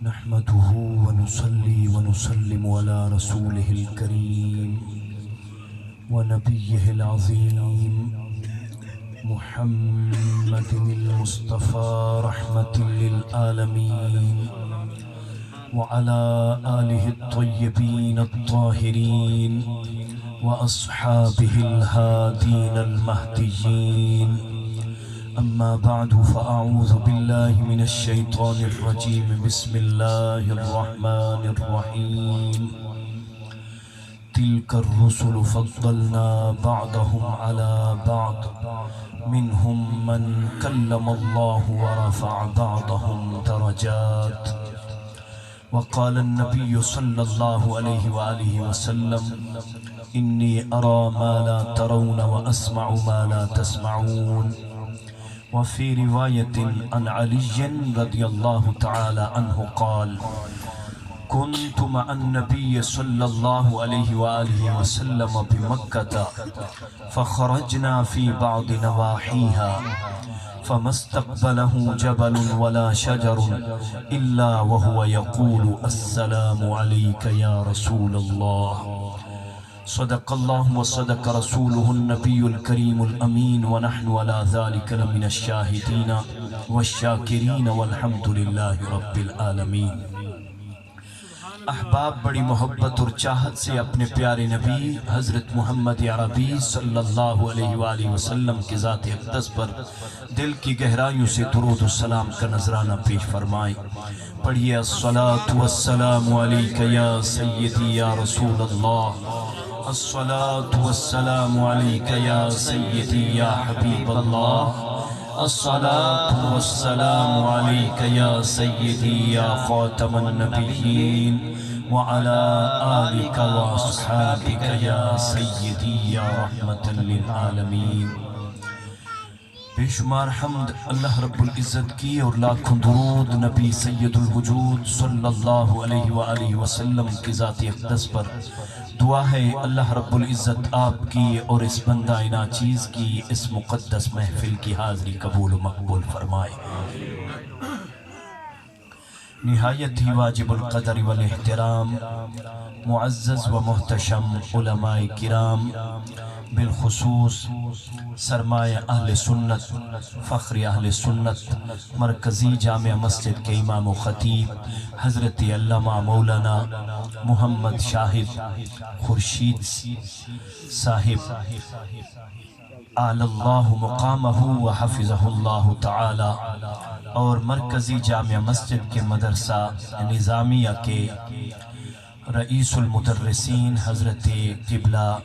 نحمده ونصلي ونسلم على رسوله الكريم ونبيه العظيم محمد المصطفى رحمة للعالمين وعلى آله الطيبين الطاهرين وأصحابه الهادين المهديين. أما بعد فأعوذ بالله من الشيطان الرجيم. بسم الله الرحمن الرحيم. تلك الرسل فضلنا بعضهم على بعض منهم من كلم الله ورفع بعضهم درجات. وقال النبي صلى الله عليه وآله وسلم إني أرى ما لا ترون وأسمع ما لا تسمعون. وفي رواية عن علي رضي الله تعالى عنه قال كنت مع النبي صلى الله عليه وآله وسلم بمكة فخرجنا في بعض نواحيها فما استقبله جبل ولا شجر إلا وهو يقول السلام عليك يا رسول الله. صدق الله وصدق رسوله النبي الكريم الأمين ونحن على ذلك لمن الشاهدين والشاكرين والحمد لله رب العالمين. احباب، بڑی محبت اور چاہت سے اپنے پیارے نبی حضرت محمد عربی صلی اللہ علیہ وآلہ وسلم کی ذات اقدس پر دل کی گہرائیوں سے درود و سلام کا نذرانہ پیش فرمائیں. پڑھیے الصلاۃ والسلام علیک یا سیدی یا رسول اللہ. الصلاۃ والسلام علیک یا سیدی یا حبیب اللہ. الصلاۃ والسلام علیک یا سیدی یا خاتم النبیین وعلی آلک واصحابک یا سیدی یا رحمت للعالمین. بے شمار حمد اللہ رب العزت کی اور لاکھوں درود نبی سید الوجود صلی اللہ علیہ وآلہ وسلم کی ذات اقدس پر. دعا ہے اللہ رب العزت آپ کی اور اس بندہ ناچیز کی اس مقدس محفل کی حاضری قبول و مقبول فرمائے. نہایت ہی واجب القدر والاحترام معزز و محتشم علماء کرام، بالخصوص سرمایہ اہل سنت، فخر اہل سنت، مرکزی جامع مسجد کے امام و خطیب حضرت علامہ مولانا محمد شاہد خورشید صاحب اعلی اللہ مقامہ و حفظہ اللہ تعالی، اور مرکزی جامع مسجد کے مدرسہ نظامیہ کے رئیس المدرسین حضرت قبلہ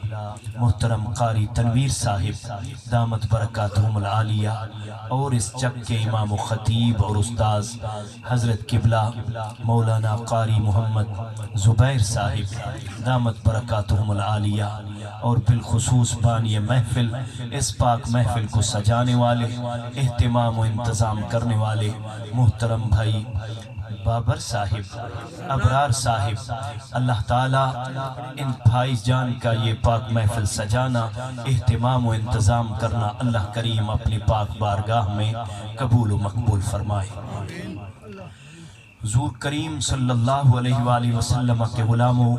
محترم قاری تنویر صاحب دامت برکاتہم العالیہ، اور اس چک کے امام و خطیب اور استاذ حضرت قبلہ مولانا قاری محمد زبیر صاحب دامت برکاتہم العالیہ، اور بالخصوص بانی محفل، اس پاک محفل کو سجانے والے، اہتمام و انتظام کرنے والے محترم بھائی بابر صاحب، ابرار صاحب. اللہ تعالیٰ ان بھائی جان کا یہ پاک محفل سجانا، اہتمام و انتظام کرنا اللہ کریم اپنی پاک بارگاہ میں قبول و مقبول فرمائے. حضور کریم صلی اللہ علیہ وآلہ وسلم کے غلاموں،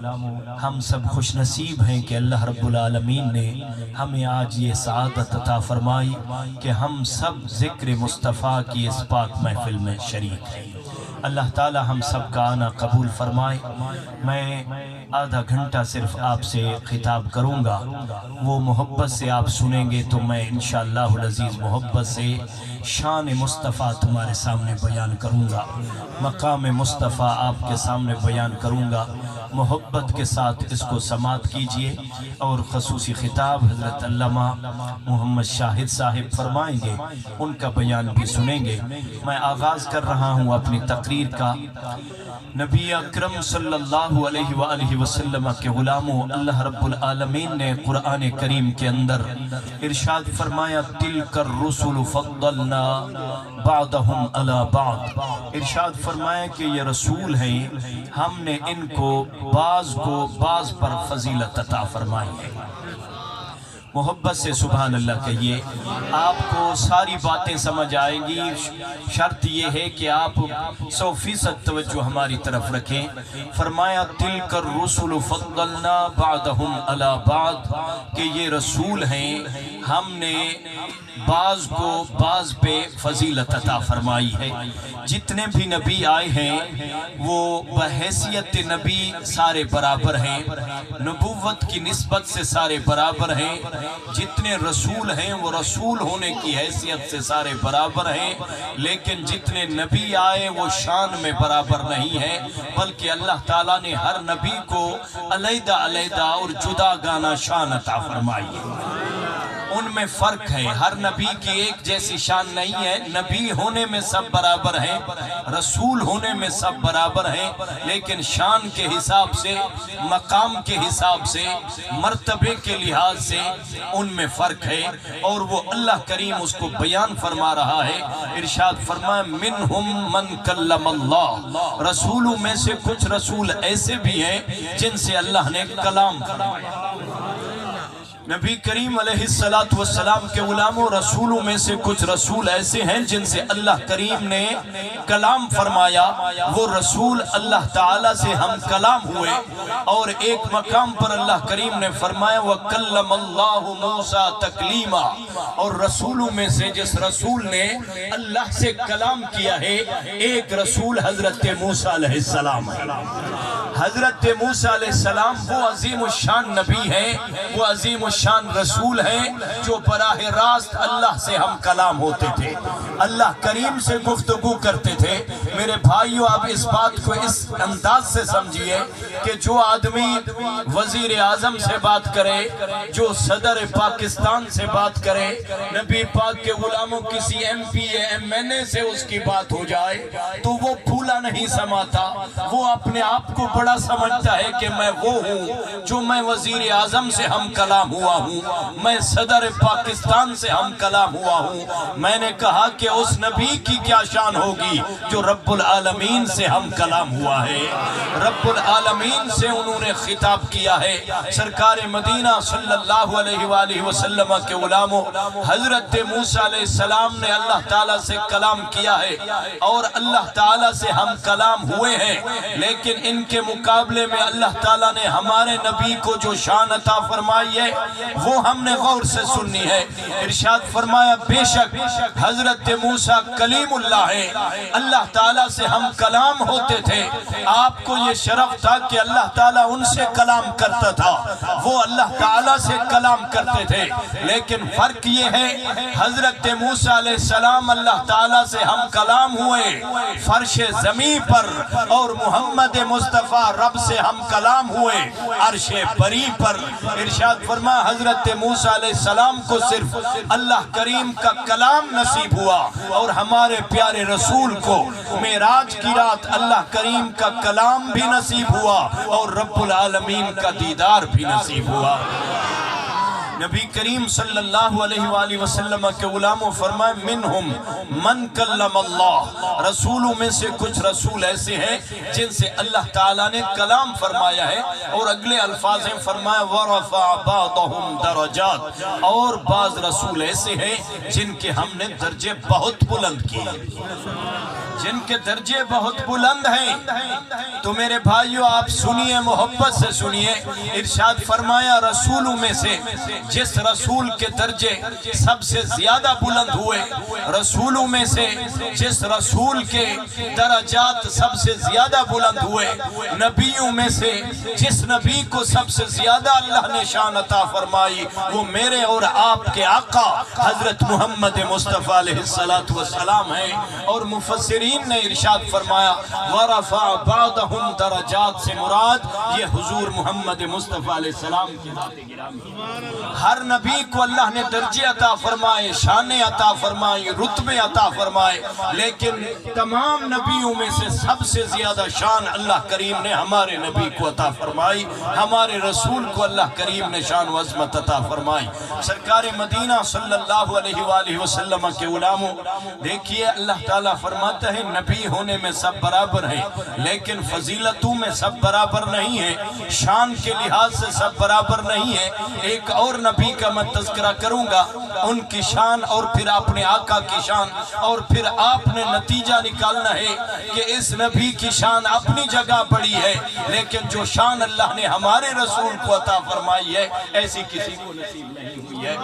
ہم سب خوش نصیب ہیں کہ اللہ رب العالمین نے ہمیں آج یہ سعادت عطا فرمائی کہ ہم سب ذکر مصطفیٰ کی اس پاک محفل میں شریک ہیں. اللہ تعالی ہم سب کا آنا قبول فرمائے. میں آدھا گھنٹہ صرف آپ سے خطاب کروں گا، وہ محبت سے آپ سنیں گے تو میں انشاءاللہ العزیز محبت سے شان مصطفیٰ تمہارے سامنے بیان کروں گا، مقام مصطفیٰ آپ کے سامنے بیان کروں گا. محبت کے ساتھ اس کو سماعت کیجئے، اور خصوصی خطاب حضرت علامہ محمد شاہد صاحب فرمائیں گے، ان کا بیان بھی سنیں گے. میں آغاز کر رہا ہوں اپنی تقریر کا. نبی اکرم صلی اللہ علیہ وآلہ وسلم کے غلاموں، اللہ رب العالمین نے قرآن کریم کے اندر ارشاد فرمایا تلک الرسل فضلنا بعضهم علی بعض. ارشاد فرمایا کہ یہ رسول ہیں، ہم نے ان کو بعض پر فضیلت عطا فرمائی ہے. محبت سے سبحان اللہ کہیے، آپ کو ساری باتیں سمجھ آئیں گی۔ شرط یہ ہے کہ آپ 100% توجہ ہماری طرف رکھیں۔ فرمایا تلک الرسل فضلنا بعضهم علی بعض، کہ یہ رسول ہیں، ہم نے بعض کو بعض پہ فضیلت عطا فرمائی ہے۔ جتنے بھی نبی آئے ہیں وہ بحیثیت نبی سارے برابر ہیں، نبوت کی نسبت سے سارے برابر ہیں۔ جتنے رسول ہیں وہ رسول ہونے کی حیثیت سے سارے برابر ہیں، لیکن جتنے نبی آئے وہ شان میں برابر نہیں ہیں، بلکہ اللہ تعالیٰ نے ہر نبی کو علیحدہ علیحدہ اور جدا گانا شان عطا فرمائی ہے۔ ان میں فرق ہے، ہر نبی کی ایک جیسی شان نہیں ہے۔ نبی ہونے میں سب برابر ہیں، رسول ہونے میں سب برابر ہیں، لیکن شان کے حساب سے، مقام کے حساب سے، مرتبے کے لحاظ سے ان میں فرق ہے، اور وہ اللہ کریم اس کو بیان فرما رہا ہے۔ ارشاد فرمایا منہم من کلم اللہ، رسولوں میں سے کچھ رسول ایسے بھی ہیں جن سے اللہ نے کلام فرمایا۔ نبی کریم علیہ السلام کے غلاموں، رسولوں میں سے کچھ رسول ایسے ہیں جن سے اللہ کریم نے کلام فرمایا۔ وہ رسول اللہ تعالیٰ سے ہم کلام ہوئے، اور ایک مقام پر اللہ کریم نے فرمایا وَكَلَّمَ اللَّهُ مُوسَى تَكْلِيمًا، اور رسولوں میں سے جس رسول نے اللہ سے کلام کیا ہے، ایک رسول حضرت موسیٰ علیہ السلام ہے۔ حضرت موسیٰ علیہ السلام وہ عظیم الشان نبی ہیں، وہ عظیم الشان رسول ہیں جو براہ راست اللہ سے ہم کلام ہوتے تھے، اللہ کریم سے گفتگو کرتے تھے۔ میرے بھائیو، آپ اس بات کو اس انداز سے سمجھیے کہ جو آدمی وزیر اعظم سے بات کرے، جو صدر پاکستان سے بات کرے، نبی پاک کے غلاموں کسی ایم پی یا ایم این اے سے اس کی بات ہو جائے تو وہ پھولا نہیں سماتا، وہ اپنے آپ کو بڑا سمجھتا ہے کہ میں وہ ہوں جو میں وزیر اعظم سے ہم کلام ہوا ہوں، میں صدر پاکستان سے ہم کلام ہوا ہوں۔ میں نے کہا کہ اس نبی کی کیا شان ہوگی جو رب العالمین سے ہم کلام ہوا ہے، رب العالمین سے انہوں نے خطاب کیا ہے۔ سرکار مدینہ صلی اللہ علیہ وآلہ وسلم کے غلاموں، حضرت موسیٰ علیہ السلام نے اللہ تعالیٰ سے کلام کیا ہے، اور اللہ تعالیٰ سے ہم کلام ہوئے ہیں، لیکن ان کے مقابلے میں اللہ تعالیٰ نے ہمارے نبی کو جو شان عطا فرمائی ہے وہ ہم نے غور سے سننی ہے۔ ارشاد فرمایا بے شک حضرت موسیٰ کلیم اللہ ہے، اللہ تعالیٰ سے ہم کلام ہوتے تھے۔ آپ کو یہ شرف تھا کہ اللہ تعالیٰ ان سے کلام کرتا تھا، وہ اللہ تعالیٰ سے کلام کرتے تھے، لیکن فرق یہ ہے حضرت موسیٰ علیہ السلام اللہ تعالیٰ سے ہم کلام ہوئے فرش زمین پر، اور محمد مصطفیٰ رب سے ہم کلام ہوئے عرش بری پر۔ ارشاد فرما حضرت موسیٰ علیہ السلام کو صرف اللہ کریم کا کلام نصیب ہوا، اور ہمارے پیارے رسول کو معراج کی رات اللہ کریم کا کلام بھی نصیب ہوا، اور رب العالمین کا دیدار بھی نصیب ہوا۔ نبی کریم صلی اللہ علیہ وآلہ وسلم کے غلاموں فرمائے منہم من کلم اللہ، رسولوں میں سے کچھ رسول ایسے ہیں جن سے اللہ تعالیٰ نے کلام فرمایا ہے، اور اگلے الفاظ ہیں فرمایا ورفع بعضهم درجات، اور بعض رسول ایسے ہیں جن کے ہم نے درجے بہت بلند کیے، جن کے درجے بہت بلند ہیں۔ تو میرے بھائیو آپ سنیے، محبت سے سنیے، ارشاد فرمایا رسولوں میں سے جس رسول کے درجے سب سے زیادہ بلند ہوئے، رسولوں میں سے جس رسول کے درجات سب سے زیادہ بلند ہوئے، نبیوں میں سے جس نبی کو سب سے زیادہ اللہ نے شان عطا فرمائی، وہ میرے اور آپ کے آقا حضرت محمد مصطفیٰ علیہ السلام ہیں۔ اور مفسرین نے ارشاد فرمایا ورفع بعضهم درجات سے مراد یہ حضور محمد مصطفیٰ علیہ السلام کی ذات گرامی۔ ہر نبی کو اللہ نے درجے عطا فرمائے، شانیں عطا فرمائی، رتبے عطا فرمائے، لیکن تمام نبیوں میں سے سب سے زیادہ شان اللہ کریم نے ہمارے نبی کو عطا فرمائی، ہمارے رسول کو اللہ کریم نے شان و عظمت عطا فرمائی۔ سرکار مدینہ صلی اللہ علیہ وآلہ وسلم کے غلاموں، دیکھیے اللہ تعالیٰ فرماتا ہے ہے نبی ہونے میں سب برابر ہیں لیکن فضیلتوں میں سب برابر نہیں ہیں، شان کے لحاظ سے سب برابر نہیں ہے۔ ایک اور نبی کا میں تذکرہ کروں گا، ان کی شان اور پھر اپنے آقا کی شان، اور پھر آپ نے نتیجہ نکالنا ہے کہ اس نبی کی شان اپنی جگہ بڑی ہے لیکن جو شان اللہ نے ہمارے رسول کو عطا فرمائی ہے ایسی کسی کو نصیب نہیں ہوئی ہے۔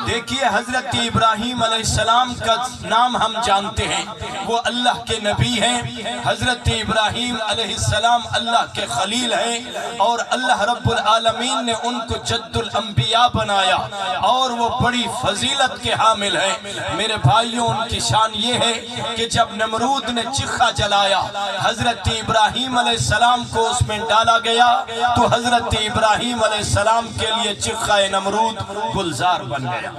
دیکھیے حضرت ابراہیم علیہ السلام کا نام ہم جانتے ہیں، وہ اللہ کے نبی ہیں۔ حضرت ابراہیم علیہ السلام اللہ کے خلیل ہیں اور اللہ رب العالمین نے ان کو جد الانبیاء بنایا اور وہ بڑی فضیلت کے حامل ہیں۔ میرے بھائیوں، ان کی شان یہ ہے کہ جب نمرود نے چخا جلایا، حضرت ابراہیم علیہ السلام کو اس میں ڈالا گیا تو حضرت ابراہیم علیہ السلام کے لیے چخا نمرود گلزار بن گیا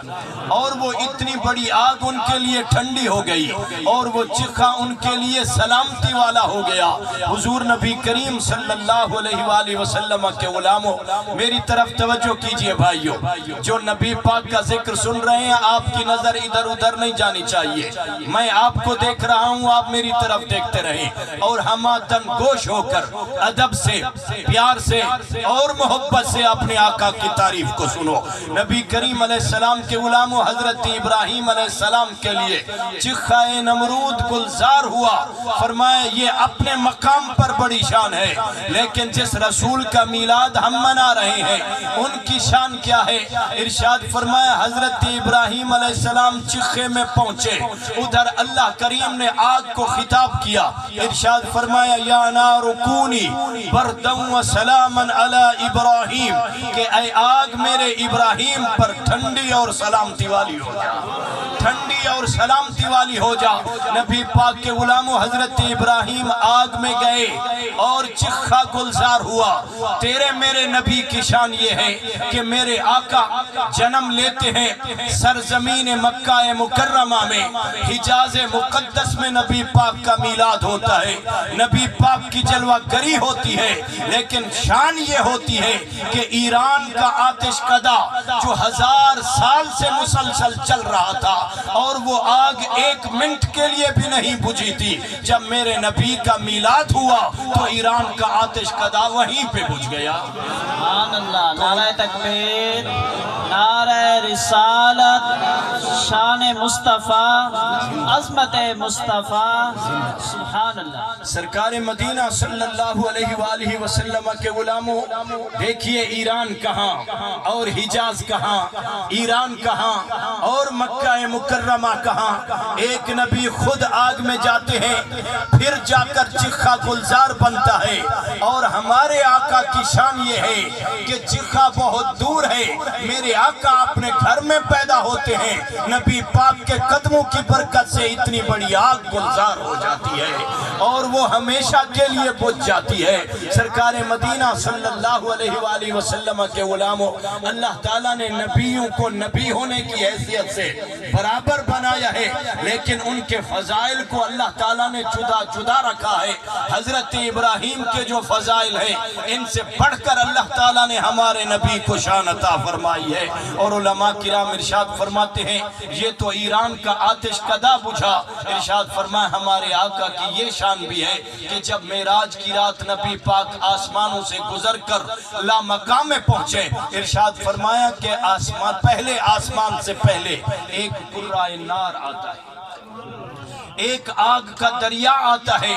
اور وہ اتنی بڑی آگ ان کے لیے ٹھنڈی ہو گئی اور وہ چخا ان کے لیے سلامتی والا ہو گیا۔ حضور نبی کریم صلی اللہ علیہ وآلہ وسلم کے غلاموں، میری طرف توجہ کیجئے بھائیوں، جو نبی پاک کا ذکر سن رہے ہیں آپ کی نظر ادھر ادھر نہیں جانی چاہیے، میں آپ کو دیکھ رہا ہوں، آپ میری طرف دیکھتے رہیں اور ہماتن گوش ہو کر ادب سے، پیار سے اور محبت سے اپنے آقا کی تعریف کو سنو۔ نبی کریم علیہ السلام کے غلاموں، حضرت ابراہیم علیہ السلام کے لیے چخائے نمرود گلزار ہوا۔ فرمایا یہ اپنے مقام پر بڑی شان ہے لیکن جس رسول کا میلاد ہم منا رہے ہیں ان کی شان کیا ہے؟ ارشاد فرمایا حضرت ابراہیم علیہ السلام چخے میں پہنچے، ادھر اللہ کریم نے آگ کو خطاب کیا، ارشاد فرمایا یا نار کونی بردم و سلاما علی ابراہیم، کہ اے آگ میرے ابراہیم پر ٹھنڈی اور سلامتی والی ہو جا، ٹھنڈی اور سلامتی والی ہو جا۔ نبی پاک کے غلاموں، حضرت ابراہیم آگ میں گئے اور چخا گلزار ہوا۔ تیرے میرے نبی کی شان یہ ہے کہ میرے آقا جنم لیتے ہیں سرزمین مکہ مکرمہ میں، حجاز مقدس میں نبی پاک کا میلاد ہوتا ہے، نبی پاک کی جلوہ گری ہوتی ہے، لیکن شان یہ ہوتی ہے کہ ایران کا آتش کدا جو 1000 سال سے مسلسل چل رہا تھا اور وہ آگ 1 منٹ کے لیے بھی نہیں بجھی تھی، جب میرے نبی کا میلاد ہوا تو ایران کا آتش کدا وہیں پہ بجھ گیا۔ سبحان اللہ، نعرہ تکبیر، نعرہ رسالت، شان مصطفیٰ، عظمت مصطفیٰ، سبحان اللہ۔ سرکار مدینہ صلی اللہ علیہ وآلہ وسلم کے غلاموں، دیکھیے ایران کہاں اور حجاز کہاں، ایران کہاں اور مکہ مکرمہ کہاں، ایک نبی خود آگ میں جاتے ہیں پھر جا کر چخا گلزار بنتا ہے، اور ہمارے آقا کی شان یہ ہے کہ چخا بہت دور ہے، میرے آقا اپنے گھر میں پیدا ہوتے ہیں، نبی پاک کے قدموں کی برکت سے اتنی بڑی آگ گلزار ہو جاتی ہے اور وہ ہمیشہ کے لیے بجھ جاتی ہے۔ سرکار مدینہ صلی اللہ علیہ وآلہ وسلم کے غلاموں، اللہ تعالیٰ نے نبیوں کو نبی ہونے کی حیثیت سے برابر بنایا ہے لیکن ان کے فضائل کو اللہ تعالیٰ نے جدا جدا رکھا ہے۔ حضرت ابراہیم کے جو فضائل ہیں ان سے بڑھ کر اللہ تعالیٰ نے ہمارے نبی کو شان عطا فرمائی ہے، اور علماء کرام ارشاد فرماتے ہیں یہ تو ایران کا آتش کدا بجھا، ارشاد فرمایا ہمارے آقا کی یہ شان بھی ہے کہ جب معراج کی رات نبی پاک آسمانوں سے گزر کر لا مقام میں پہنچے، ارشاد فرمایا کہ پہلے آسمان سے پہلے ایک قرائے نار آتا ہے، ایک آگ کا دریا آتا ہے،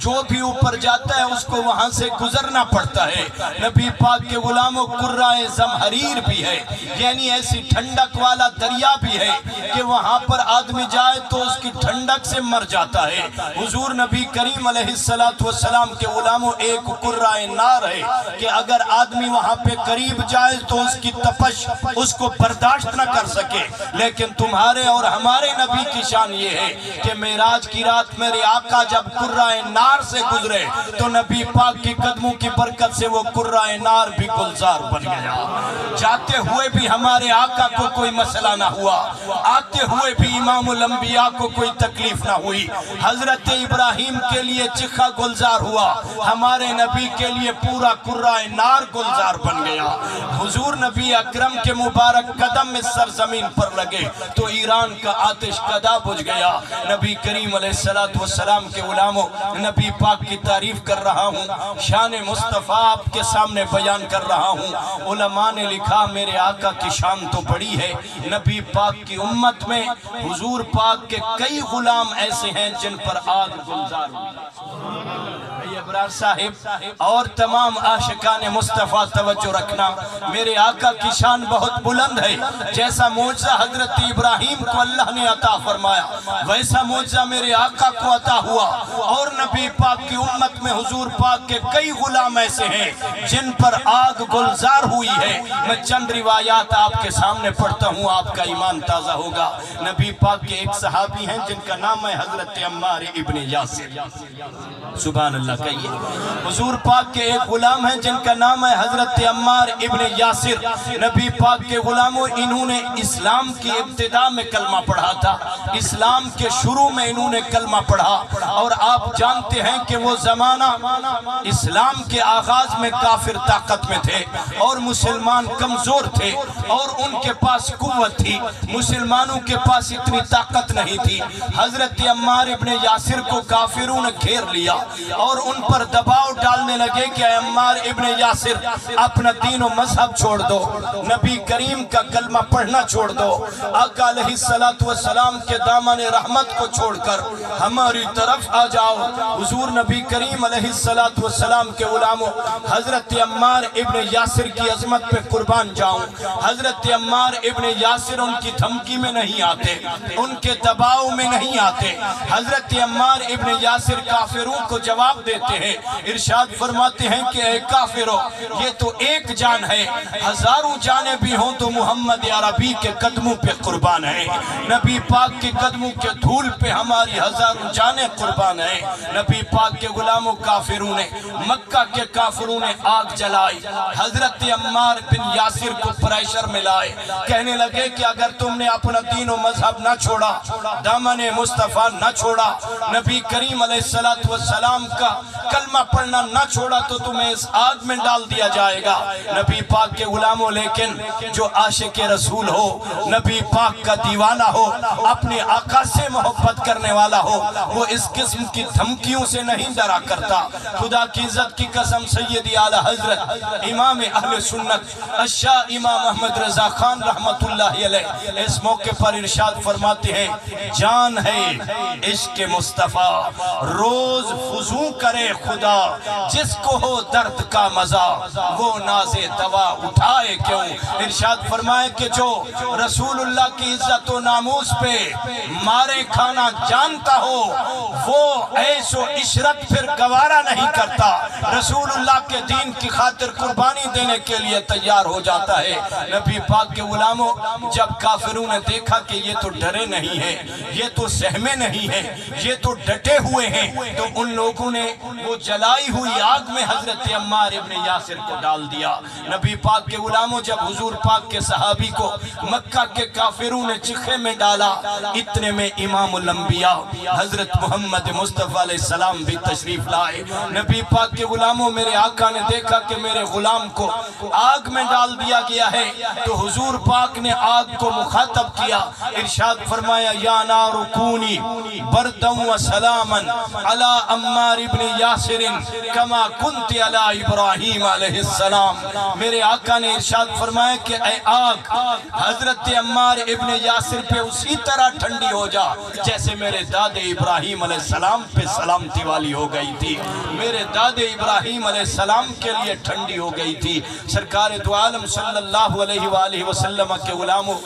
جو بھی اوپر جاتا ہے اس کو وہاں سے گزرنا پڑتا ہے۔ نبی پاک کے غلاموں قرائے زمہریر بھی ہے، یعنی ایسی ٹھنڈک والا دریا بھی ہے کہ وہاں پر آدمی جائے تو اس کی ٹھنڈک سے مر جاتا ہے۔ حضور نبی کریم علیہ السلام کے غلاموں ایک قرائے نار ہے کہ اگر آدمی وہاں پہ قریب جائے تو اس کی تپش اس کو برداشت نہ کر سکے، لیکن تمہارے اور ہمارے نبی کی شان یہ ہے کہ معراج کی رات میرے آقا جب قرائے نار سے گزرے تو نبی پاک کی قدموں کی برکت سے وہ قرائے نار بھی گلزار بن گیا، جاتے ہوئے بھی ہمارے آقا کو کوئی مسئلہ نہ ہوا، آتے ہوئے بھی امام الانبیاء کو کوئی تکلیف نہ ہوئی۔ حضرت ابراہیم کے لیے چخا گلزار ہوا، ہمارے نبی کے لیے پورا قرائے نار گلزار بن گیا۔ حضور نبی اکرم کے مبارک قدم اس سرزمین پر لگے تو ایران کا آتش کدا بجھ گیا۔ نبی کریم علیہ السلام کے غلاموں نبی پاک کی تعریف کر رہا ہوں، شان مصطفیٰ آپ کے سامنے بیان کر رہا ہوں۔ علماء نے لکھا میرے آقا کی شان تو بڑی ہے، نبی پاک کی امت میں حضور پاک کے کئی غلام ایسے ہیں جن پر آگ گلزار ہوئی۔ ابرار صاحب اور تمام عاشقان مصطفیٰ توجہ رکھنا، میرے آقا کی شان بہت بلند ہے۔ جیسا معجزہ حضرت ابراہیم کو اللہ نے عطا فرمایا ویسا معجزہ میرے آقا کو عطا ہوا، اور نبی پاک کی امت میں حضور پاک کے کئی غلام ایسے ہیں جن پر آگ گلزار ہوئی ہے۔ میں چند روایات آپ کے سامنے پڑھتا ہوں، آپ کا ایمان تازہ ہوگا۔ نبی پاک کے ایک صحابی ہیں جن کا نام ہے حضرت عمار ابن یاسر، سبحان اللہ کہیے۔ حضور پاک کے ایک غلام ہیں جن کا نام ہے حضرت عمار ابن یاسر۔ نبی پاک کے غلاموں، انہوں نے اسلام کی ابتدا میں کلمہ پڑھا تھا، اسلام کے شروع میں انہوں نے کلمہ پڑھا، اور آپ جانتے ہیں کہ وہ زمانہ اسلام کے آغاز میں کافر طاقت میں تھے اور مسلمان کمزور تھے، اور ان کے پاس قوت تھی، مسلمانوں کے پاس اتنی طاقت نہیں تھی۔ حضرت عمار ابن یاسر کو کافروں نے گھیر لیا اور ان پر دباؤ ڈالنے لگے کہ اے عمار ابن یاسر اپنا دین و مذہب چھوڑ دو، نبی کریم کا کلمہ پڑھنا چھوڑ دو، آقا علیہ السلام کے دامن رحمت کو چھوڑ کر ہماری طرف آ جاؤ۔ حضور نبی کریم علیہ السلام کے غلاموں، حضرت عمار ابن یاسر کی عظمت پہ قربان جاؤں، حضرت عمار ابن یاسر ان کی دھمکی میں نہیں آتے، ان کے دباؤ میں نہیں آتے۔ حضرت عمار ابن یاسر کافروں کو جواب دیتے ہیں، ارشاد فرماتے ہیں کہ اے کافرو، یہ تو ایک جان ہے، ہزاروں جانیں بھی ہوں تو محمد عربی کے قدموں پہ قربان ہے، نبی پاک کے قدموں کے دھول پہ ہماری ہزاروں جانیں قربان ہیں۔ نبی پاک کے غلاموں، کافروں نے، مکہ کے کافروں نے آگ جلائی، حضرت عمار بن یاسر کو پریشر میں لائے، کہنے لگے کہ اگر تم نے اپنا دین و مذہب نہ چھوڑا، دامن مصطفیٰ نہ چھوڑا، نبی کریم علیہ السلام کا کلمہ پڑھنا نہ چھوڑا تو تمہیں اس آگ میں ڈال دیا جائے گا۔ نبی پاک کے غلاموں، لیکن جو عاشق رسول ہو، نبی پاک کا دیوانہ ہو، اپنے آقا سے محبت کرنے والا ہو، وہ اس قسم کی دھمکیوں سے نہیں ڈرا کرتا۔ خدا کی عزت کی قسم، سیدی اعلیٰ حضرت امام اہل سنت الشاہ امام احمد رضا خان رحمت اللہ علیہ اس موقع پر ارشاد فرماتے ہیں، جان ہے عشق مصطفیٰ روز فضو کرے خدا، جس کو ہو درد کا مزہ وہ ناز دوا اٹھائے کیوں۔ ارشاد فرمائے کہ جو رسول اللہ کی عزت و ناموس پہ مارے کھانا جانتا ہو، وہ عیش و عشرت پھر گوارا نہیں کرتا، رسول اللہ کے دین کی خاطر قربانی دینے کے لیے تیار ہو جاتا ہے۔ نبی پاک کے غلاموں، جب کافروں نے دیکھا کہ یہ تو ڈرے نہیں ہیں، یہ تو سہمے نہیں ہیں، یہ تو ڈٹے ہوئے ہیں، تو ان لوگوں نے وہ جلائی ہوئی آگ میں حضرت عمار ابن یاسر کو ڈال دیا۔ نبی پاک کے غلاموں، جب حضور پاک کے صحابی کو مکہ کے کافروں نے چکھے میں ڈالا، اتنے میں امام الانبیاء حضرت محمد مصطفیٰ علیہ السلام بھی تشریف لائے۔ نبی پاک کے غلاموں، میرے آقا نے دیکھا کہ میرے غلام کو آگ میں ڈال دیا گیا ہے، تو حضور پاک نے آگ کو مخاطب کیا، ارشاد فرمایا، یا نار کونی برداً و سلاما علی عمار ابن یاسر کما کنت علی ابراہیم علیہ السلام۔ میرے آقا نے ارشاد فرمایا کہ اے آگ، حضرت عمار ابن یاسر پہ اسی طرح ٹھنڈی ہو جا جیسے میرے داد ابراہیم علیہ السلام پہ سلامتی والی ہو گئی تھی، میرے داد ابراہیم علیہ السلام کے لیے ٹھنڈی ہو گئی تھی۔ سرکار دو عالم صلی اللہ علیہ وآلہ وسلم کے غلاموں،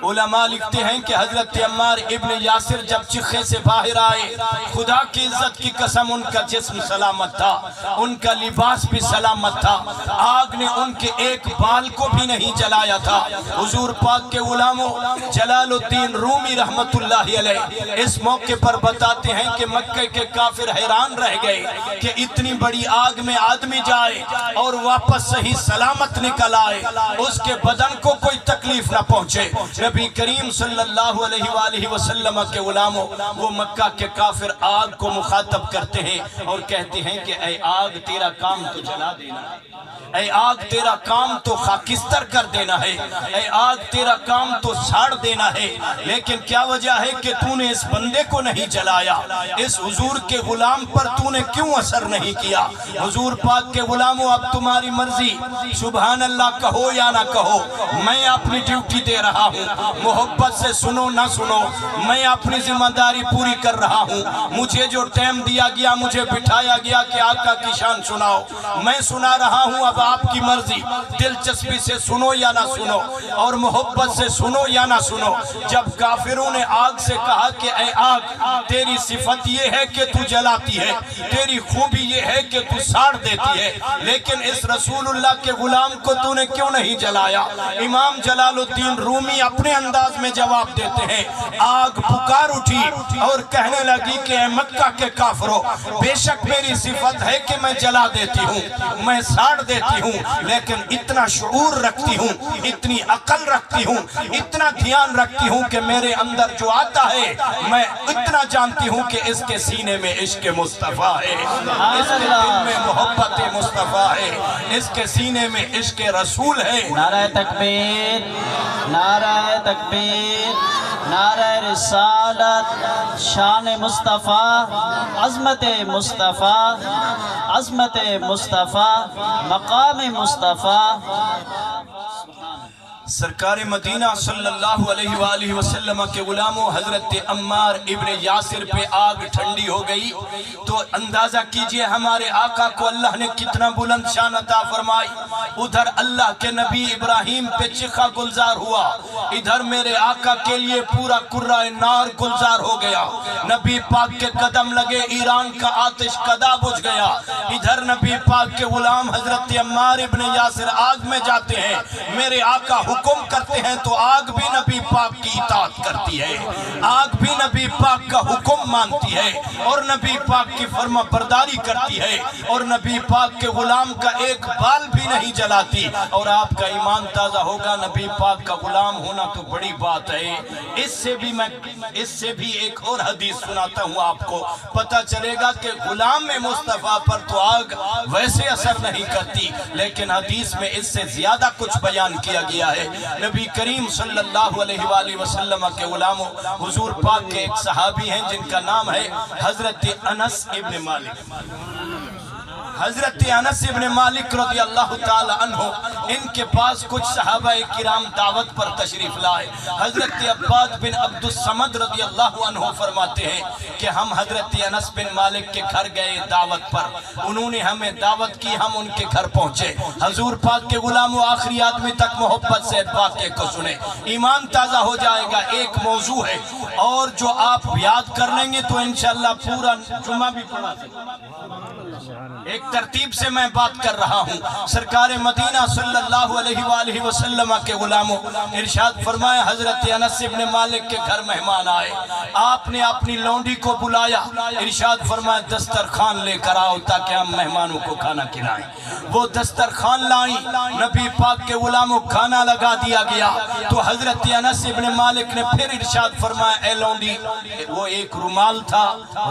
علماء لکھتے ہیں کہ حضرت عمار ابن یاسر جب چخے سے باہر آئے، خدا کی عزت کی قسم ان کا جسم سلامت تھا، ان کا لباس بھی سلامت تھا، آگ نے ان کے ایک بال کو بھی نہیں جلایا تھا۔ حضور پاک کے غلاموں، جلال الدین رومی رحمت اللہ علیہ اس موقع پر بتاتے ہیں کہ مکہ کے کافر حیران رہ گئے کہ اتنی بڑی آگ میں آدمی جائے اور واپس صحیح سلامت نکل آئے، اس کے بدن کو کوئی تکلیف نہ پہنچے۔ نبی کریم صلی اللہ علیہ وآلہ وسلم کے غلاموں، وہ مکہ کے کافر آگ کو مخاطب کرتے ہیں اور کہتے ہیں کہ اے آگ تیرا کام تو جلا دینا ہے، اے آگ تیرا کام تو خاکستر کر دینا ہے، اے آگ تیرا کام تو ساڑ دینا ہے، لیکن کیا وجہ ہے کہ تو نے اس بندے کو نہیں جلایا؟ اس حضور کے غلام پر تو نے کیوں اثر نہیں کیا؟ حضور پاک کے غلاموں اب تمہاری مرضی، سبحان اللہ کہو یا نہ کہو، میں اپنی ڈیوٹی دے رہا ہوں، محبت سے سنو نہ سنو، میں اپنی ذمہ داری پوری کر رہا ہوں، مجھے جو ٹائم دیا گیا مجھے بٹھایا گیا کہ آقا کی شان سناؤ، میں سنا رہا ہوں، اب آپ کی مرضی، دلچسپی سے سنو یا نہ سنو اور محبت سے سنو یا نہ سنو۔ جب کافروں نے آگ سے کہا کہ اے آگ تیری صفت یہ ہے کہ تو جلاتی ہے، تیری خوبی یہ ہے کہ تو ساڑ دیتی ہے، لیکن اس رسول اللہ کے غلام کو تو نے کیوں نہیں جلایا؟ امام جلال الدین رومی اپنے انداز میں جواب دیتے ہیں، آگ پکار اٹھی اور کہنے لگی کہ اے مکہ کے کافروں، بے شک میری صفت ہے کہ میں جلا دیتی ہوں، میں ساڑ دیتی ہوں، لیکن اتنا شعور رکھتی ہوں، اتنی عقل رکھتی ہوں، اتنا دھیان رکھتی ہوں کہ میرے اندر جو آتا ہے میں اتنا جانتی ہوں کہ اس کے سینے میں عشق مصطفیٰ ہے، اس کے دل میں محبت مصطفیٰ ہے، اس کے سینے میں عشق رسول ہے۔ نعرہ تکبیر، نعرہ تکبیر، نعرہ رسالت، شان مصطفیٰ، عظمت مصطفیٰ، عظمت مصطفیٰ، مقام مصطفیٰ۔ سرکار مدینہ صلی اللہ علیہ وآلہ وسلم کے غلاموں، حضرت عمار ابن یاسر پہ آگ ٹھنڈی ہو گئی تو اندازہ کیجئے ہمارے آقا کو اللہ نے کتنا بلند شان عطا فرمائی۔ ادھر اللہ کے نبی ابراہیم پہ چخا گلزار ہوا، ادھر میرے آقا کے لیے پورا قرہ نار گلزار ہو گیا، نبی پاک کے قدم لگے، ایران کا آتش کدا بجھ گیا، ادھر نبی پاک کے غلام حضرت عمار ابن یاسر آگ میں جاتے ہیں، میرے آقا حکم کرتے ہیں تو آگ بھی نبی پاک کی اطاعت کرتی ہے، آگ بھی نبی پاک کا حکم مانتی ہے اور نبی پاک کی فرما برداری کرتی ہے اور نبی پاک کے غلام کا ایک بال بھی نہیں جلاتی، اور آپ کا ایمان تازہ ہوگا، نبی پاک کا غلام ہونا تو بڑی بات ہے۔ اس سے بھی ایک اور حدیث سناتا ہوں آپ کو، پتہ چلے گا کہ غلام مصطفیٰ پر تو آگ ویسے اثر نہیں کرتی، لیکن حدیث میں اس سے زیادہ کچھ بیان کیا گیا ہے۔ نبی کریم صلی اللہ علیہ وآلہ وسلم کے غلاموں، حضور پاک کے ایک صحابی ہیں جن کا نام ہے حضرت انس ابن مالک۔ حضرت انس ابن مالک رضی اللہ تعالی عنہ، ان کے پاس کچھ صحابہ کرام دعوت پر تشریف لائے۔ حضرت عباد بن عبد الصمد رضی اللہ عنہ فرماتے ہیں کہ ہم حضرت انس بن مالک کے گھر گئے دعوت پر، انہوں نے ہمیں دعوت کی، ہم ان کے گھر پہنچے، حضور پاک کے غلاموں آخری آدمی تک محبت سے واقعے کو سنیں، ایمان تازہ ہو جائے گا۔ ایک موضوع ہے اور جو آپ یاد کر لیں گے تو انشاءاللہ پورا جمعہ بھی پڑھا سکیں۔ ایک ترتیب سے میں بات کر رہا ہوں۔ سرکار مدینہ صلی اللہ علیہ وآلہ وسلم کے غلاموں، ارشاد فرمایا حضرت انس ابن مالک کے گھر مہمان آئے، آپ نے اپنی لونڈی کو بلایا، ارشاد فرمایا دسترخوان لے کر آؤ تاکہ ہم مہمانوں کو کھانا کھلائیں۔ وہ دسترخوان لائیں، نبی پاک کے غلاموں کھانا لگا دیا گیا تو حضرت انس ابن مالک نے پھر ارشاد فرمایا اے لونڈی، وہ ایک رومال تھا،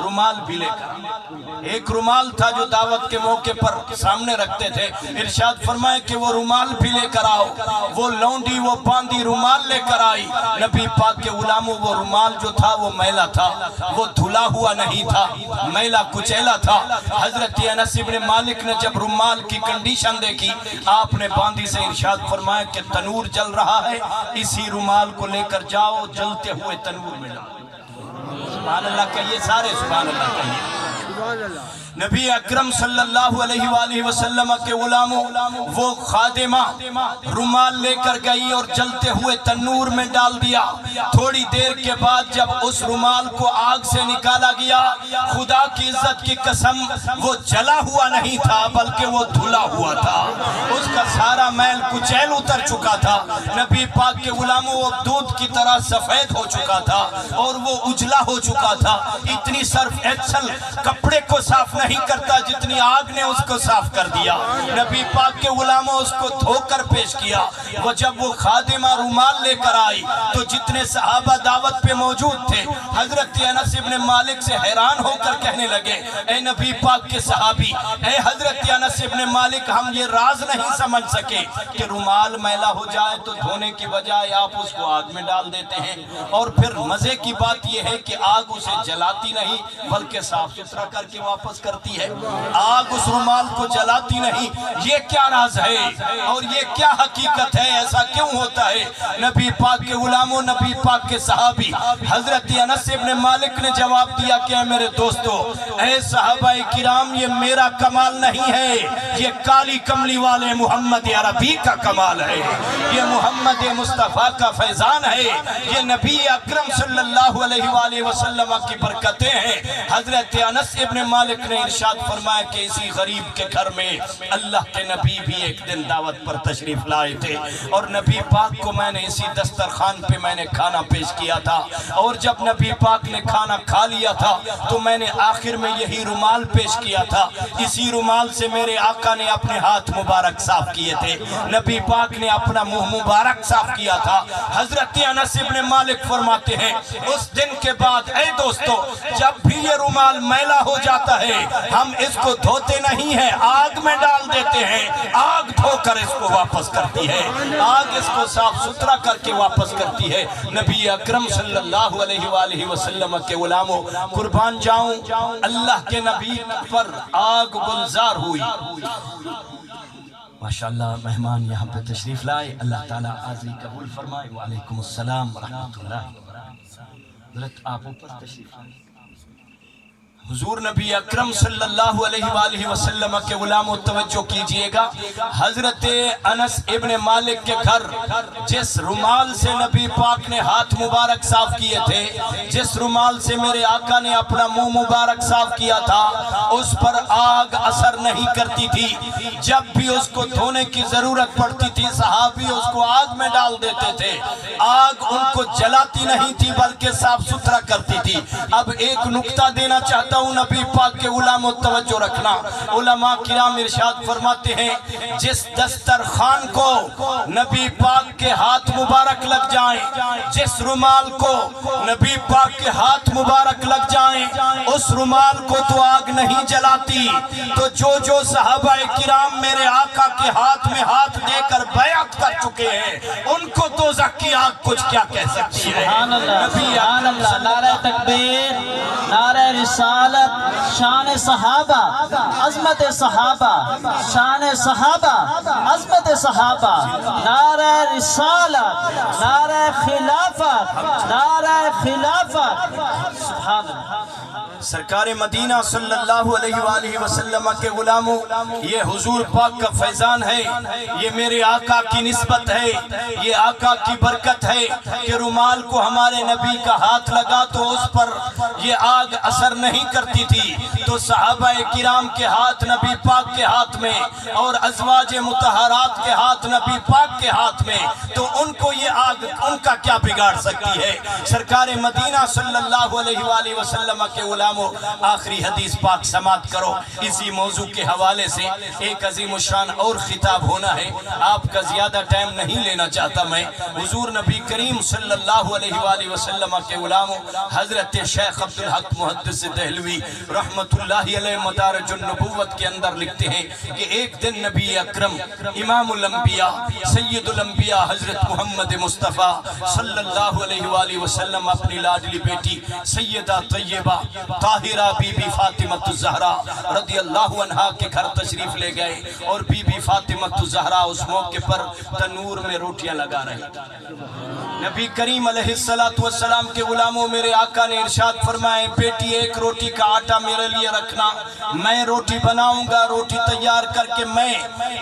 رومال بھی لے کر، ایک رومال تھا جو دعوت کے موقع پر سامنے رکھتے تھے، ارشاد فرمائے کہ وہ رومال بھی لے کر آؤ۔ وہ لونڈی وہ باندھی رومال لے کر آئی، نبی پاک کے غلاموں وہ رومال جو تھا وہ میلا تھا، وہ دھلا ہوا نہیں تھا، میلا کچیلا تھا۔ حضرت انس ابن مالک نے جب رومال کی کنڈیشن دیکھی، آپ نے باندھی سے ارشاد فرمایا کہ تنور جل رہا ہے، اسی رومال کو لے کر جاؤ، جلتے ہوئے تنور میں ڈالو۔ سبحان اللہ کہیے، سارے سبحان اللہ کہیے۔ نبی اکرم صلی اللہ علیہ وآلہ وسلم کے غلاموں، وہ خادمہ رومال لے کر گئی اور جلتے ہوئے تنور میں ڈال دیا۔ تھوڑی دیر کے بعد جب اس رومال کو آگ سے نکالا گیا، خدا کی عزت کی قسم وہ جلا ہوا نہیں تھا بلکہ وہ دھلا ہوا تھا، اس کا سارا میل کچیل اتر چکا تھا۔ نبی پاک کے غلاموں وہ دودھ کی طرح سفید ہو چکا تھا اور وہ اجلا ہو چکا تھا، اتنی صرف ایکسل کپڑے کو صاف نہیں نہیں کرتا جتنی آگ نے اس کو صاف کر دیا۔ نبی پاک کے غلاموں اس کو دھو کر پیش کیا۔ وہ جب وہ خادمہ رومال لے کر آئی تو جتنے صحابہ دعوت پہ موجود تھے حضرت انس ابن مالک سے حیران ہو کر کہنے لگے، اے نبی پاک کے صحابی، اے حضرت انس ابن مالک، ہم یہ راز نہیں سمجھ سکے کہ رومال میلا ہو جائے تو دھونے کی بجائے آپ اس کو آگ میں ڈال دیتے ہیں، اور پھر مزے کی بات یہ ہے کہ آگ اسے جلاتی نہیں بلکہ صاف ستھرا کر کے واپس کرتی ہے۔ آگ اس رومال کو جلاتی نہیں، یہ کیا راز ہے اور یہ کیا حقیقت ہے؟ ایسا کیوں ہوتا ہے؟ نبی پاک کے غلاموں، نبی پاک کے صحابی حضرت انس ابن مالک نے جواب دیا کہ اے میرے دوستو، اے صحابہ کرام، یہ میرا کمال نہیں ہے، یہ کالی کملی والے محمد عربی کا کمال ہے، یہ محمد مصطفیٰ کا فیضان ہے، یہ نبی اکرم صلی اللہ علیہ وآلہ وسلم کی برکتیں ہیں۔ حضرت انس ابن مالک نے ارشاد فرمایا کہ اسی غریب کے گھر میں اللہ کے نبی بھی ایک دن دعوت پر تشریف لائے تھے، اور نبی پاک کو میں نے اسی دسترخوان پہ میں نے کھانا پیش کیا تھا، اور جب نبی پاک نے کھانا کھا لیا تھا تو میں نے آخر میں یہی رومال پیش کیا تھا، اسی رومال سے میرے آقا نے اپنے ہاتھ مبارک صاف کیے تھے، نبی پاک نے اپنا منہ مبارک صاف کیا تھا۔ حضرت انس ابن مالک فرماتے ہیں اس دن کے بعد اے دوستو، جب بھی یہ رومال میلا ہو جاتا ہے ہم اس کو دھوتے نہیں ہیں، آگ میں ڈال دیتے ہیں، آگ دھو کر اس کو واپس کرتی ہے، آگ اس کو صاف ستھرا کر کے واپس کرتی ہے۔ نبی اکرم صلی اللہ علیہ وآلہ وسلم کے غلاموں، قربان جاؤں اللہ کے نبی پر آگ گلزار ہوئی۔ ماشاءاللہ مہمان یہاں پہ تشریف لائے، اللہ تعالیٰ حاضری قبول فرمائے۔ وعلیکم السلام ورحمۃ اللہ وبرکاتہ۔ حضرت آپ اوپر تشریف لائے۔ حضور نبی اکرم صلی اللہ علیہ وآلہ وسلم کے غلاموں توجہ کیجئے گا، حضرت انس ابن مالک کے گھر جس رومال سے نبی پاک نے ہاتھ مبارک صاف کیے تھے، جس رومال سے میرے آقا نے اپنا منہ مبارک صاف کیا تھا، اس پر آگ اثر نہیں کرتی تھی۔ جب بھی اس کو دھونے کی ضرورت پڑتی تھی صحابی اس کو آگ میں ڈال دیتے تھے، آگ ان کو جلاتی نہیں تھی بلکہ صاف ستھرا کرتی تھی۔ اب ایک نکتہ دینا چاہتا ہوں نبی پاک کے غلاموں توجہ رکھنا، علماء کرام ارشاد فرماتے ہیں جس دسترخوان کو نبی پاک کے ہاتھ مبارک لگ جائیں، جس رومال کو نبی پاک کے ہاتھ مبارک لگ جائیں، اس رومال کو تو آگ نہیں جلاتی، تو جو صحابہ کرام میرے آقا کے ہاتھ میں ہاتھ دے کر بیعت کر چکے ہیں ان کو دوزخ کی آگ کچھ کیا کہہ سکتی ہے؟ سبحان اللہ، سبحان اللہ، نعرہ تکبیر، نعرہ رسالت، شان صحابہ، عظمت صحابہ، شان صحابہ، عظمت صحابہ، نعرہ رسالت، نعرہ خلافت، نعرہ خلافت، سبحان اللہ۔ سرکار مدینہ صلی اللہ علیہ وآلہ وسلم کے غلاموں، یہ حضور پاک کا فیضان ہے، یہ میرے آقا کی نسبت ہے، یہ آقا کی برکت ہے کہ رومال کو ہمارے نبی کا ہاتھ لگا تو اس پر یہ آگ اثر نہیں کرتی تھی، تو صحابہ کرام کے ہاتھ نبی پاک کے ہاتھ میں اور ازواج مطہرات کے ہاتھ نبی پاک کے ہاتھ میں، تو ان کو یہ آگ ان کا کیا بگاڑ سکتی ہے؟ سرکار مدینہ صلی اللہ علیہ وآلہ وسلم کے غلاموں، آخری حدیث پاک سماعت کرو۔ اسی موضوع کے حوالے سے ایک عظیم الشان اور خطاب ہونا ہے، آپ کا زیادہ ٹائم نہیں لینا چاہتا میں۔ حضور نبی کریم صلی اللہ علیہ وآلہ وسلم کے غلاموں، حضرت شیخ عبدالحق محدث دہلوی رحمت اللہ علیہ مدارج النبوت کے اندر لکھتے ہیں کہ ایک دن نبی اکرم امام الانبیاء سید الانبیاء حضرت محمد مصطفیٰ صلی اللہ علیہ وآلہ وسلم اپنی لاڈلی بیٹی سیدہ طیبہ طاہرہ بی بی فاطمہ الزہرا رضی اللہ عنہا کے گھر تشریف لے گئے، اور بی بی فاطمہ الزہرا اس موقع پر تنور میں روٹیاں لگا رہے۔ نبی کریم علیہ السلام کے غلاموں، میرے آقا نے ارشاد فرمائے بیٹی ایک روٹی کا آٹا میرے لیے رکھنا، میں روٹی بناؤں گا، روٹی تیار کر کے میں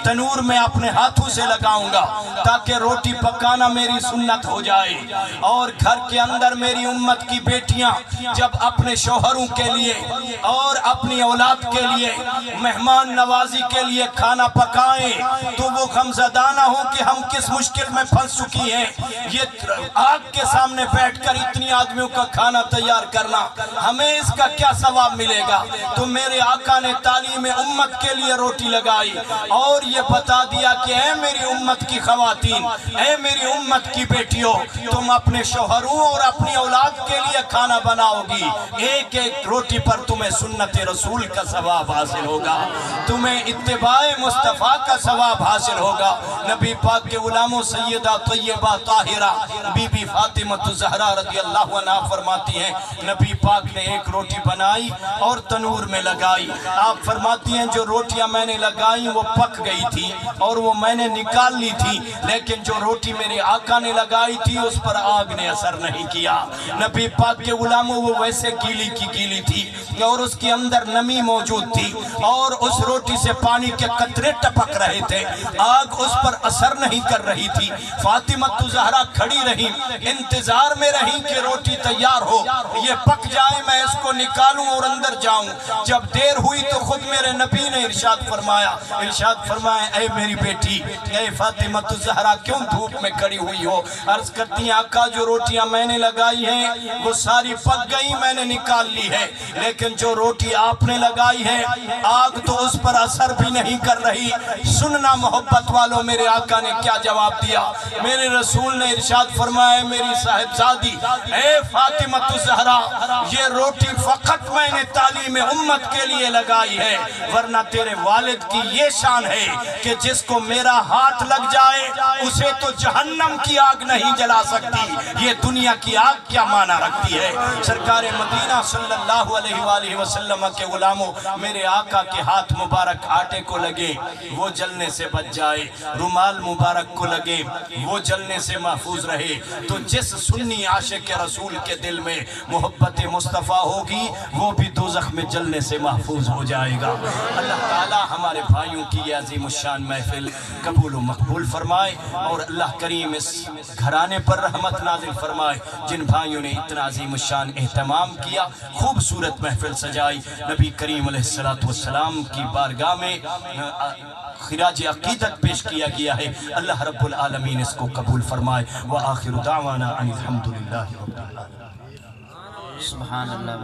تنور میں اپنے ہاتھوں سے لگاؤں گا تاکہ روٹی پکانا میری سنت ہو جائے، اور گھر کے اندر میری امت کی بیٹیاں جب اپنے شوہروں کے لیے اور اپنی اولاد کے لیے مہمان نوازی کے لیے کھانا پکائیں تو وہ غمزدہ نہ ہو کہ ہم کس مشکل میں پھنس چکی ہیں۔ یہ آگ کے سامنے بیٹھ کر اتنی آدمیوں کا کھانا تیار کرنا، ہمیں اس کا کیا ثواب ملے گا؟ تو میرے آقا نے تعلیم امت کے لیے روٹی لگائی اور یہ بتا دیا کہ اے میری امت کی خواتین، اے میری امت کی بیٹیوں، تم اپنے شوہروں اور اپنی اولاد کے لیے کھانا بناؤ گی، ایک ایک روٹی پر تمہیں سنت رسول کا ثواب حاصل ہوگا، تمہیں اتباع مصطفیٰ کا ثواب حاصل ہوگا۔ نبی پاک کے غلاموں سیدہ طیبہ طاہرہ بی بی فاطمہ الزہرا رضی اللہ عنہ فرماتی ہیں نبی پاک نے ایک روٹی بنائی اور تنور میں لگائی۔ آپ فرماتی ہیں جو روٹیاں میں نے لگائی وہ پک گئی تھی اور وہ میں نے نکال لی تھی، لیکن جو روٹی میرے آقا نے لگائی تھی اس پر آگ نے اثر نہیں کیا۔ نبی پاک کے غلاموں وہ ویسے گیلی کی گیلی تھی اور اس کے اندر نمی موجود تھی اور اس روٹی سے پانی کے قطرے ٹپک رہے تھے، آگ اس پر اثر نہیں کر رہی تھی۔ فاطمہ الزہرا کھڑی رہی، انتظار میں رہی کہ روٹی تیار ہو، یہ پک جائے، میں اس کو نکالوں اور اندر جاؤں۔ جب دیر ہوئی تو خود میرے نبی نے ارشاد فرمایا اے میری بیٹی، اے فاطمہ الزہرا کیوں دھوپ میں کھڑی ہوئی ہو؟ عرض کرتی ہیں آقا جو روٹیاں میں نے لگائی ہیں وہ ساری پک گئی، میں نے نکال لی ہے، لیکن جو روٹی آپ نے لگائی ہے آگ تو اس پر اثر بھی نہیں کر رہی۔ سننا محبت والوں میرے آقا نے کیا جواب دیا؟ میرے رسول نے ارشاد فرمایا میری صاحبزادی اے فاطمہ الزہرا، یہ روٹی فقط میں نے تعلیم امت کے لیے لگائی ہے، ورنہ تیرے والد کی یہ شان ہے کہ جس کو میرا ہاتھ لگ جائے اسے تو جہنم کی آگ نہیں جلا سکتی، یہ دنیا کی آگ کیا معنی رکھتی ہے؟ سرکار مدینہ صلی اللہ علیہ وآلہ وسلم کے غلاموں میرے آقا کے ہاتھ مبارک آٹے کو لگے وہ جلنے سے بچ جائے، رومال مبارک کو لگے وہ جلنے سے محفوظ رہے۔ تو جس سنی عاشق رسول کے دل میں محبت مصطفیٰ ہوگی وہ بھی دوزخ میں جلنے سے محفوظ ہو جائے گا۔ اللہ تعالی ہمارے بھائیوں کی یہ عظیم الشان محفل قبول و مقبول فرمائے اور اللہ کریم اس گھرانے پر رحمت نازل فرمائے جن بھائیوں نے اتنا عظیم الشان اہتمام کیا، خوبصورت محفل سجائی۔ نبی کریم علیہ السلام کی بارگاہ میں خراج عقیدت پیش کیا گیا ہے، اللہ رب العالمین اس کو قبول فرمائے۔ وآخر دعوانا ان الحمدللہ رب العالمین۔ سبحان اللہ۔